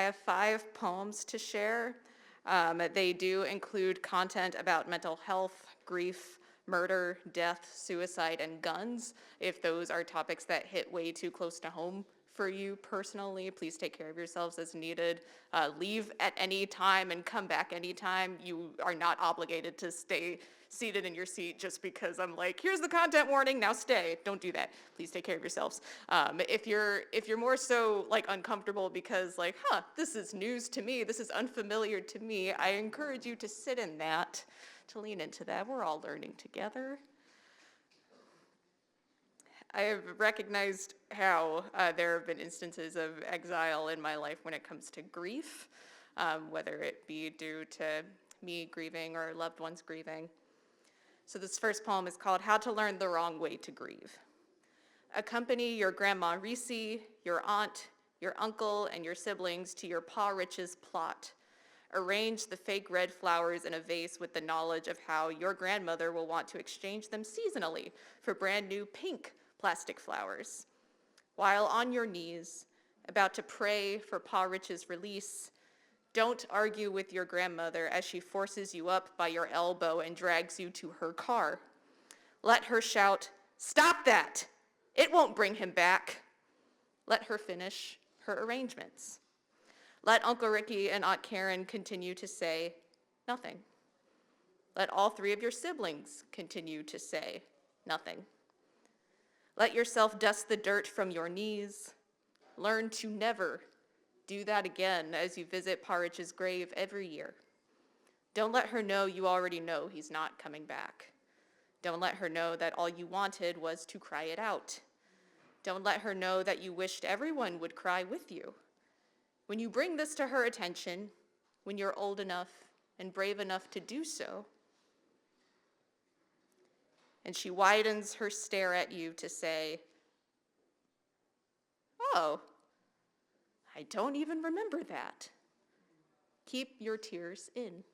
I have 5 poems to share. They do include content about mental health, grief, murder, death, suicide, and guns. If those are topics that hit way too close to home for you personally, please take care of yourselves as needed. Leave at any time and come back anytime. You are not obligated to stay seated in your seat just because I'm like, here's the content warning, now stay. Don't do that. Please take care of yourselves. If you're more so like uncomfortable because like, this is news to me, this is unfamiliar to me, I encourage you to sit in that, to lean into that. We're all learning together. I have recognized how there have been instances of exile in my life when it comes to grief, whether it be due to me grieving or loved ones grieving. So this first poem is called How to Learn the Wrong Way to Grieve. Accompany your grandma Reese, your aunt, your uncle, and your siblings to your Pa Rich's plot. Arrange the fake red flowers in a vase with the knowledge of how your grandmother will want to exchange them seasonally for brand new pink plastic flowers. While on your knees, about to pray for Pa Rich's release, don't argue with your grandmother as she forces you up by your elbow and drags you to her car. Let her shout, "Stop that! It won't bring him back." Let her finish her arrangements. Let Uncle Ricky and Aunt Karen continue to say nothing. Let all 3 of your siblings continue to say nothing. Let yourself dust the dirt from your knees. Learn to never do that again as you visit Pa Rich's grave every year. Don't let her know you already know he's not coming back. Don't let her know that all you wanted was to cry it out. Don't let her know that you wished everyone would cry with you. When you bring this to her attention, when you're old enough and brave enough to do so, and she widens her stare at you to say, "Oh, I don't even remember that." Keep your tears in.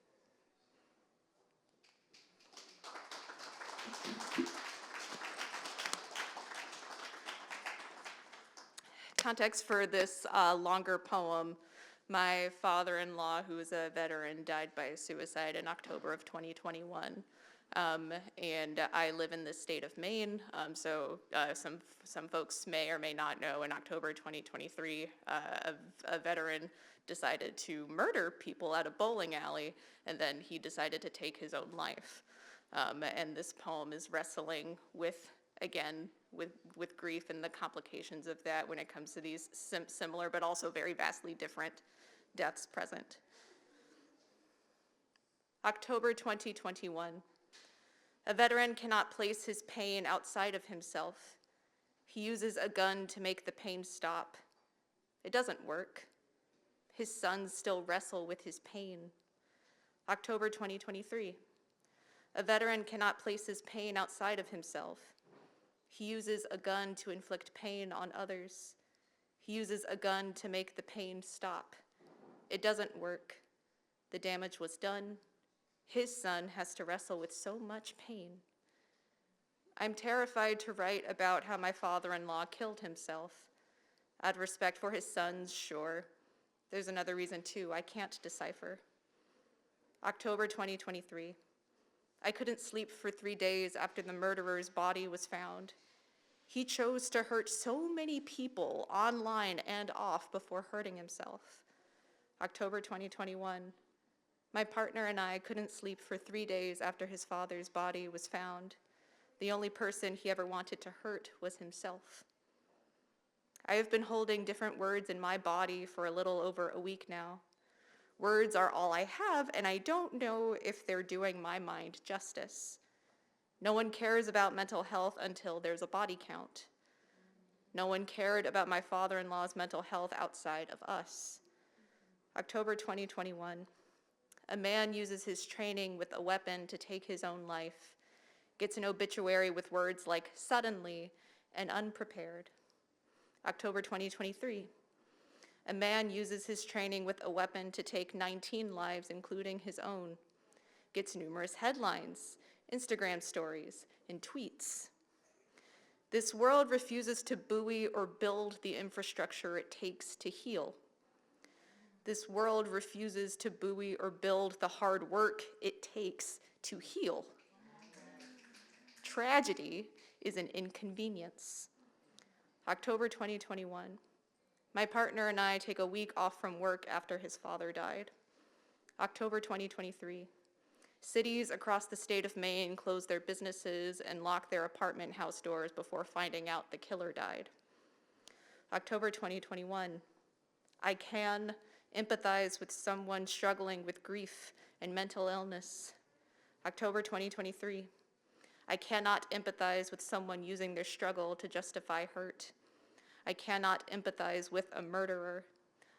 Context for this longer poem: my father-in-law, who is a veteran, died by suicide in October of 2021. And I live in the state of Maine, so some folks may or may not know, in October 2023, a veteran decided to murder people at a bowling alley, and then he decided to take his own life. And this poem is wrestling with, again, with grief and the complications of that when it comes to these similar but also very vastly different deaths present. October 2021. A veteran cannot place his pain outside of himself. He uses a gun to make the pain stop. It doesn't work. His sons still wrestle with his pain. October 2023. A veteran cannot place his pain outside of himself. He uses a gun to inflict pain on others. He uses a gun to make the pain stop. It doesn't work. The damage was done. His son has to wrestle with so much pain. I'm terrified to write about how my father-in-law killed himself. Out of respect for his sons, sure. There's another reason too, I can't decipher. October 2023. I couldn't sleep for 3 days after the murderer's body was found. He chose to hurt so many people online and off before hurting himself. October 2021. My partner and I couldn't sleep for 3 days after his father's body was found. The only person he ever wanted to hurt was himself. I have been holding different words in my body for a little over a week now. Words are all I have, and I don't know if they're doing my mind justice. No one cares about mental health until there's a body count. No one cared about my father-in-law's mental health outside of us. October 2021. A man uses his training with a weapon to take his own life, gets an obituary with words like suddenly and unprepared. October 2023. A man uses his training with a weapon to take 19 lives, including his own, gets numerous headlines, Instagram stories, and tweets. This world refuses to buoy or build the infrastructure it takes to heal. This world refuses to buoy or build the hard work it takes to heal. Tragedy is an inconvenience. October 2021. My partner and I take a week off from work after his father died. October 2023. Cities across the state of Maine close their businesses and lock their apartment house doors before finding out the killer died. October 2021. I can empathize with someone struggling with grief and mental illness. October 2023. I cannot empathize with someone using their struggle to justify hurt. I cannot empathize with a murderer.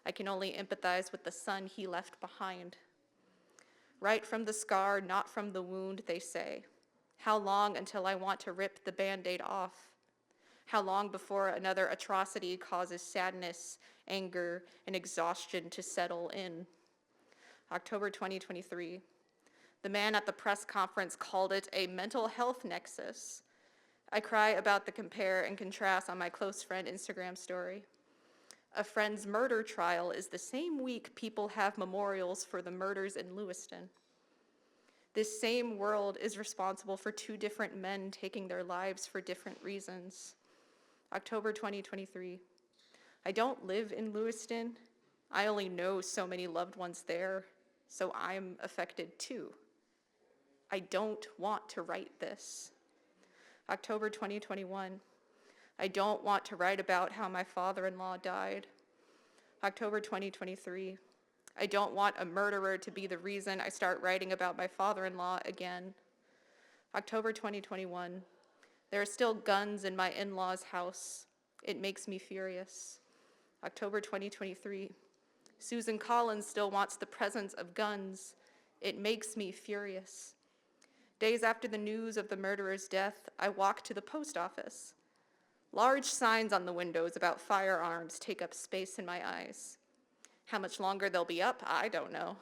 I can only empathize with the son he left behind. Right from the scar, not from the wound, they say. How long until I want to rip the Band-Aid off? How long before another atrocity causes sadness, anger, and exhaustion to settle in? October 2023. The man at the press conference called it a mental health nexus. I cry about the compare and contrast on my close friend Instagram story. A friend's murder trial is the same week people have memorials for the murders in Lewiston. This same world is responsible for two different men taking their lives for different reasons. October 2023. I don't live in Lewiston. I only know so many loved ones there, so I'm affected too. I don't want to write this. October 2021. I don't want to write about how my father-in-law died. October 2023. I don't want a murderer to be the reason I start writing about my father-in-law again. October 2021. There are still guns in my in-laws' house. It makes me furious. October 2023. Susan Collins still wants the presence of guns. It makes me furious. Days after the news of the murderer's death, I walk to the post office. Large signs on the windows about firearms take up space in my eyes. How much longer they'll be up, I don't know.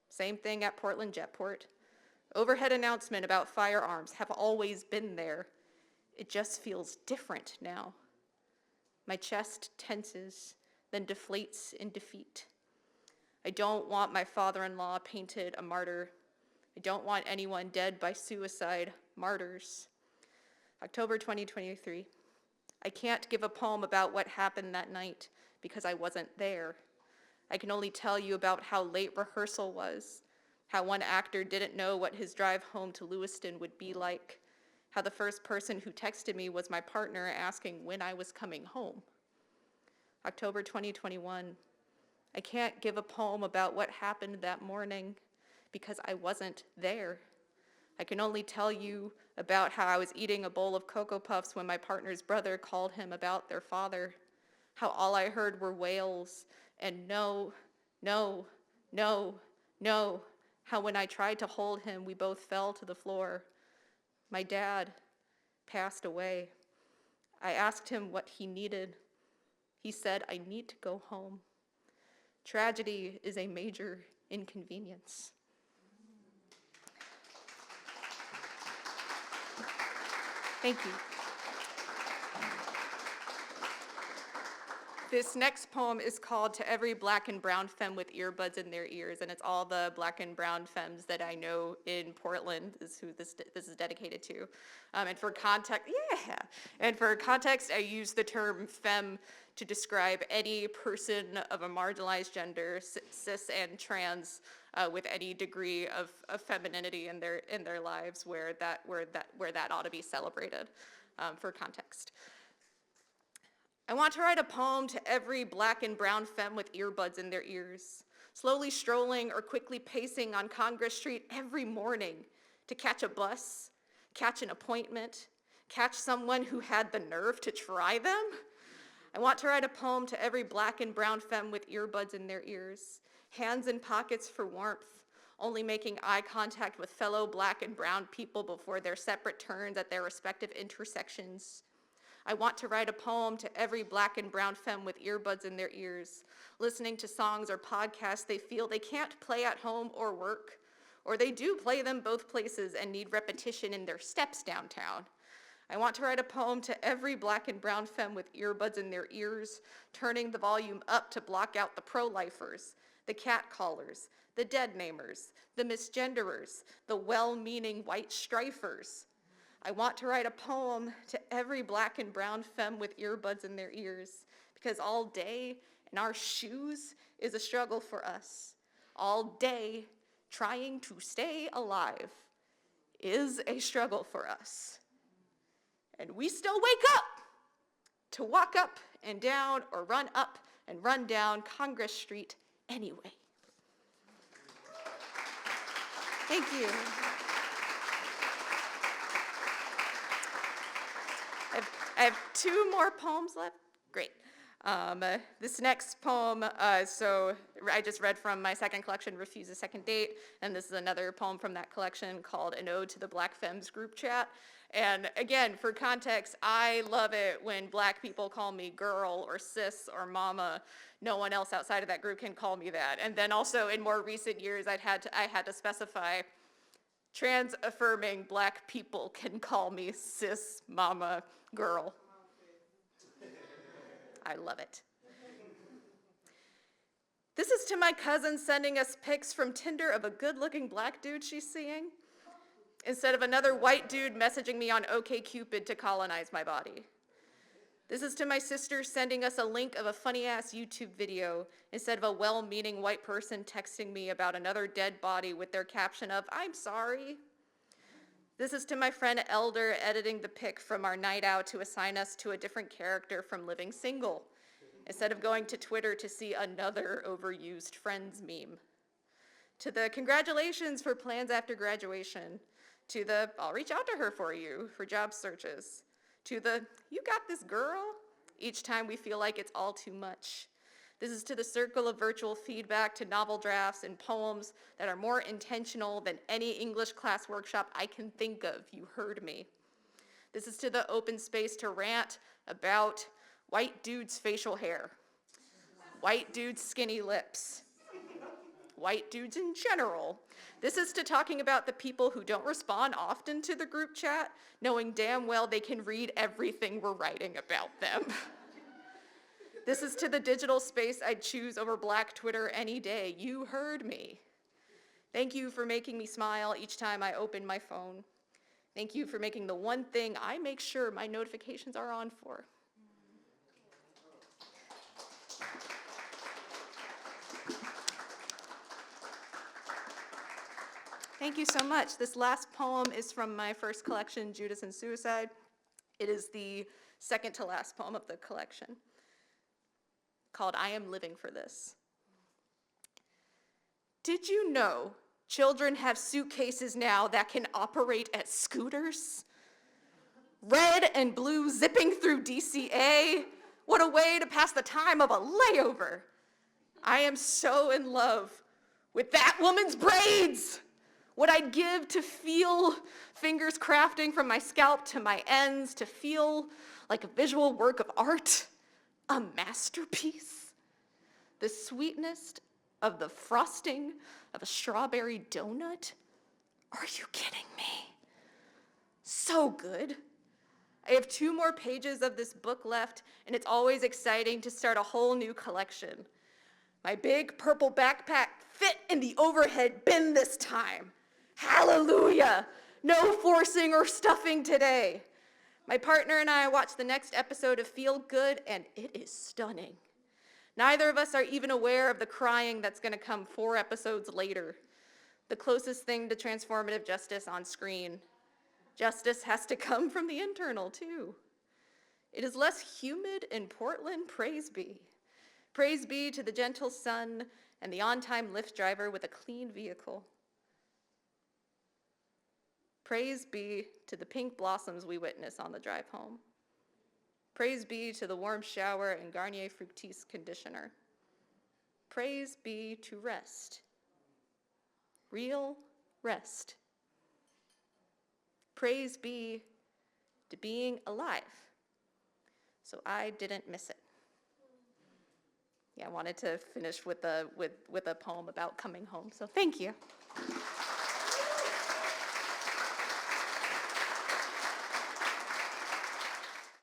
Same thing at Portland Jetport. Overhead announcement about firearms have always been there. It just feels different now. My chest tenses, then deflates in defeat. I don't want my father-in-law painted a martyr. I don't want anyone dead by suicide, martyrs. October 2023. I can't give a poem about what happened that night because I wasn't there. I can only tell you about how late rehearsal was, how one actor didn't know what his drive home to Lewiston would be like, how the first person who texted me was my partner asking when I was coming home. October 2021. I can't give a poem about what happened that morning because I wasn't there. I can only tell you about how I was eating a bowl of Cocoa Puffs when my partner's brother called him about their father, how all I heard were wails and no, no, no, no, how when I tried to hold him, we both fell to the floor. My dad passed away. I asked him what he needed. He said, I need to go home. Tragedy is a major inconvenience. Thank you. This next poem is called To Every Black and Brown Femme with Earbuds in Their Ears, and it's all the black and brown femmes that I know in Portland is who this is dedicated to. And for context, I use the term femme to describe any person of a marginalized gender, cis and trans, with any degree of femininity in their lives, where that ought to be celebrated. For context. I want to write a poem to every black and brown femme with earbuds in their ears, slowly strolling or quickly pacing on Congress Street every morning to catch a bus, catch an appointment, catch someone who had the nerve to try them. I want to write a poem to every black and brown femme with earbuds in their ears, hands in pockets for warmth, only making eye contact with fellow black and brown people before their separate turns at their respective intersections. I want to write a poem to every black and brown femme with earbuds in their ears, listening to songs or podcasts they feel they can't play at home or work, or they do play them both places and need repetition in their steps downtown. I want to write a poem to every black and brown femme with earbuds in their ears, turning the volume up to block out the pro-lifers, the catcallers, the dead namers, the misgenderers, the well-meaning white strifers. I want to write a poem to every black and brown femme with earbuds in their ears, because all day in our shoes is a struggle for us. All day trying to stay alive is a struggle for us. And we still wake up to walk up and down or run up and run down Congress Street anyway. Thank you. I have two more poems left. Great. This next poem, so I just read from my second collection, Refuse a Second Date, and this is another poem from that collection called An Ode to the Black Femmes Group Chat. And again, for context, I love it when black people call me girl or sis or mama. No one else outside of that group can call me that. And then also in more recent years, I had to specify trans-affirming black people can call me sis, mama, girl. I love it. This is to my cousin sending us pics from Tinder of a good-looking black dude she's seeing, instead of another white dude messaging me on OkCupid to colonize my body. This is to my sister sending us a link of a funny-ass YouTube video instead of a well-meaning white person texting me about another dead body with their caption of, "I'm sorry." This is to my friend Elder editing the pic from our night out to assign us to a different character from Living Single, instead of going to Twitter to see another overused Friends meme. To the congratulations for plans after graduation. To the I'll reach out to her for you for job searches. To the you got this girl each time we feel like it's all too much. This is to the circle of virtual feedback to novel drafts and poems that are more intentional than any English class workshop I can think of. You heard me. This is to the open space to rant about white dudes' facial hair, white dudes' skinny lips, white dudes in general. This is to talking about the people who don't respond often to the group chat, knowing damn well they can read everything we're writing about them. This is to the digital space I'd choose over Black Twitter any day. You heard me. Thank you for making me smile each time I open my phone. Thank you for making the one thing I make sure my notifications are on for. Thank you so much. This last poem is from my first collection, Judas Suicide. It is the second to last poem of the collection, called I Am Living for This. Did you know children have suitcases now that can operate as scooters? Red and blue zipping through DCA. What a way to pass the time of a layover. I am so in love with that woman's braids. What I'd give to feel fingers crafting from my scalp to my ends, to feel like a visual work of art, a masterpiece. The sweetness of the frosting of a strawberry donut? Are you kidding me? So good. I have 2 more pages of this book left, and it's always exciting to start a whole new collection. My big purple backpack fit in the overhead bin this time. Hallelujah! No forcing or stuffing today. My partner and I watched the next episode of Feel Good, and it is stunning. Neither of us are even aware of the crying that's going to come 4 episodes later. The closest thing to transformative justice on screen. Justice has to come from the internal, too. It is less humid in Portland, praise be. Praise be to the gentle sun and the on-time Lyft driver with a clean vehicle. Praise be to the pink blossoms we witness on the drive home. Praise be to the warm shower and Garnier Fructis conditioner. Praise be to rest. Real rest. Praise be to being alive. So I didn't miss it. Yeah, I wanted to finish with a poem about coming home, so thank you.